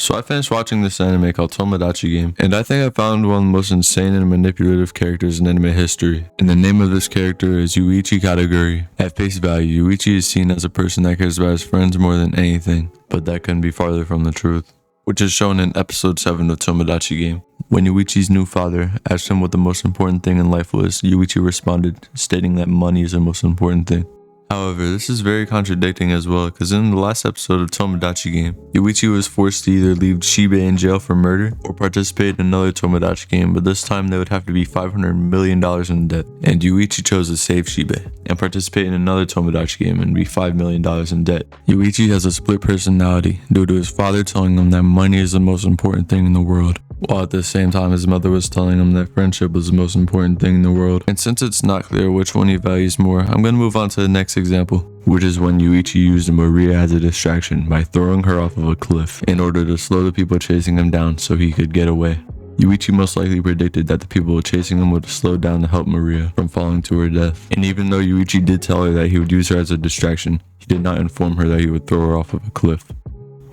So I finished watching this anime called Tomodachi Game, and I think I found one of the most insane and manipulative characters in anime history. And the name of this character is Yuuichi Katagiri. At face value, Yuuichi is seen as a person that cares about his friends more than anything, but that couldn't be farther from the truth, which is shown in episode 7 of Tomodachi Game. When Yuichi's new father asked him what the most important thing in life was, Yuichi responded, stating that money is the most important thing. However, this is very contradicting as well, because in the last episode of Tomodachi Game, Yuichi was forced to either leave Shibe in jail for murder or participate in another Tomodachi game, but this time they would have to be $500 million in debt. And Yuichi chose to save Shibe and participate in another Tomodachi game and be $5 million in debt. Yuichi has a split personality due to his father telling him that money is the most important thing in the world, while at the same time his mother was telling him that friendship was the most important thing in the world. And since it's not clear which one he values more, I'm going to move on to the next example, which is when Yuichi used Maria as a distraction by throwing her off of a cliff in order to slow the people chasing him down so he could get away. Yuichi most likely predicted that the people chasing him would slow down to help Maria from falling to her death. And even though Yuichi did tell her that he would use her as a distraction, he did not inform her that he would throw her off of a cliff.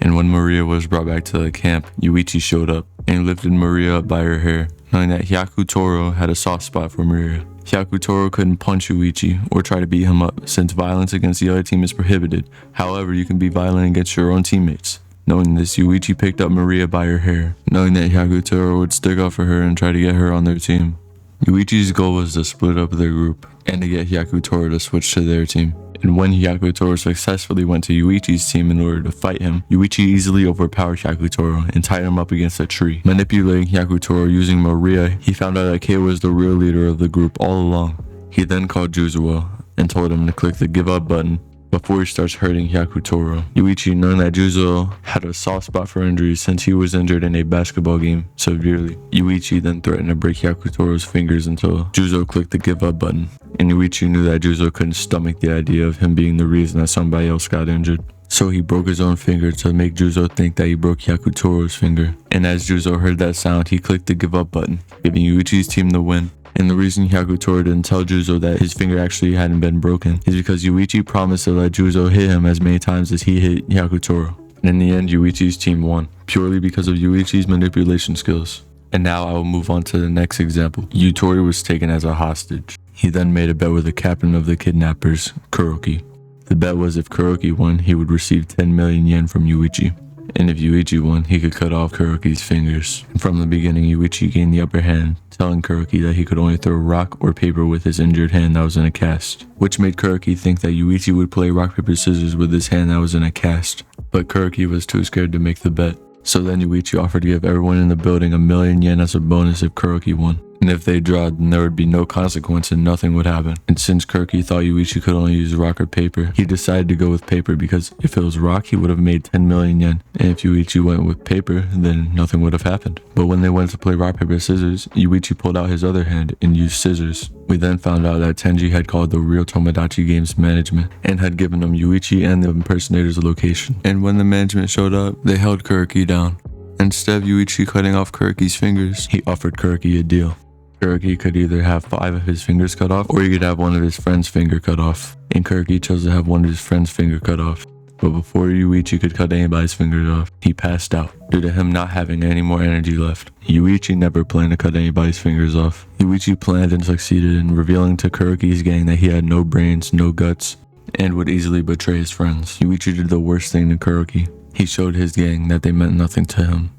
And when Maria was brought back to the camp, Yuichi showed up and lifted Maria up by her hair, knowing that Hyaku Toro had a soft spot for Maria. Hyaku Toro couldn't punch Yuichi or try to beat him up, since violence against the other team is prohibited. However, you can be violent against your own teammates. Knowing this, Yuichi picked up Maria by her hair, knowing that Hyaku Toro would stick up for her and try to get her on their team. Yuichi's goal was to split up their group and to get Hyaku Toro to switch to their team. And when Hyaku Toro successfully went to Yuichi's team in order to fight him, Yuichi easily overpowered Hyaku Toro and tied him up against a tree. Manipulating Hyaku Toro using Maria, he found out that Kei was the real leader of the group all along. He then called Juzo and told him to click the give up button before he starts hurting Hyaku Toro. Yuichi, knowing that Juzo had a soft spot for injuries since he was injured in a basketball game severely, Yuichi then threatened to break Hyaku Toro's fingers until Juzo clicked the give up button. And Yuichi knew that Juzo couldn't stomach the idea of him being the reason that somebody else got injured. So he broke his own finger to make Juzo think that he broke Hyaku Toro's finger. And as Juzo heard that sound, he clicked the give up button, giving Yuichi's team the win. And the reason Hyaku Toro didn't tell Juzo that his finger actually hadn't been broken is because Yuichi promised to let Juzo hit him as many times as he hit Hyaku Toro. And in the end, Yuichi's team won, purely because of Yuichi's manipulation skills. And now I will move on to the next example. Yutori was taken as a hostage. He then made a bet with the captain of the kidnappers, Kuroki. The bet was if Kuroki won, he would receive 10 million yen from Yuichi. And if Yuichi won, he could cut off Kuroki's fingers. And from the beginning, Yuichi gained the upper hand, telling Kuroki that he could only throw rock or paper with his injured hand that was in a cast, which made Kuroki think that Yuichi would play rock, paper, scissors with his hand that was in a cast. But Kuroki was too scared to make the bet. So then Yuichi offered to give everyone in the building 1 million yen as a bonus if Kuroki won. And if they drawed, then there would be no consequence and nothing would happen. And since Kuroki thought Yuichi could only use rock or paper, he decided to go with paper because if it was rock, he would have made 10 million yen. And if Yuichi went with paper, then nothing would have happened. But when they went to play rock, paper, scissors, Yuichi pulled out his other hand and used scissors. We then found out that Tenji had called the real Tomodachi Games management and had given them Yuichi and the impersonators a location. And when the management showed up, they held Kuroki down. Instead of Yuichi cutting off Kuroki's fingers, he offered Kuroki a deal. Kuroki could either have 5 of his fingers cut off, or he could have one of his friend's finger cut off. And Kuroki chose to have one of his friend's finger cut off. But before Yuichi could cut anybody's fingers off, he passed out due to him not having any more energy left. Yuichi never planned to cut anybody's fingers off. Yuichi planned and succeeded in revealing to Kuroki's gang that he had no brains, no guts, and would easily betray his friends. Yuichi did the worst thing to Kuroki. He showed his gang that they meant nothing to him.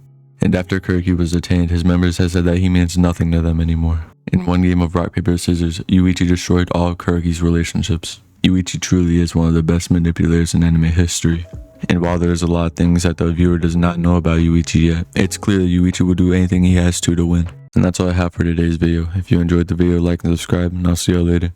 And after Kuroki was detained, his members had said that he means nothing to them anymore. In one game of rock, paper, scissors, Yuichi destroyed all of Kuroki's relationships. Yuichi truly is one of the best manipulators in anime history. And while there's a lot of things that the viewer does not know about Yuichi yet, it's clear that Yuichi will do anything he has to win. And that's all I have for today's video. If you enjoyed the video, like and subscribe, and I'll see you later.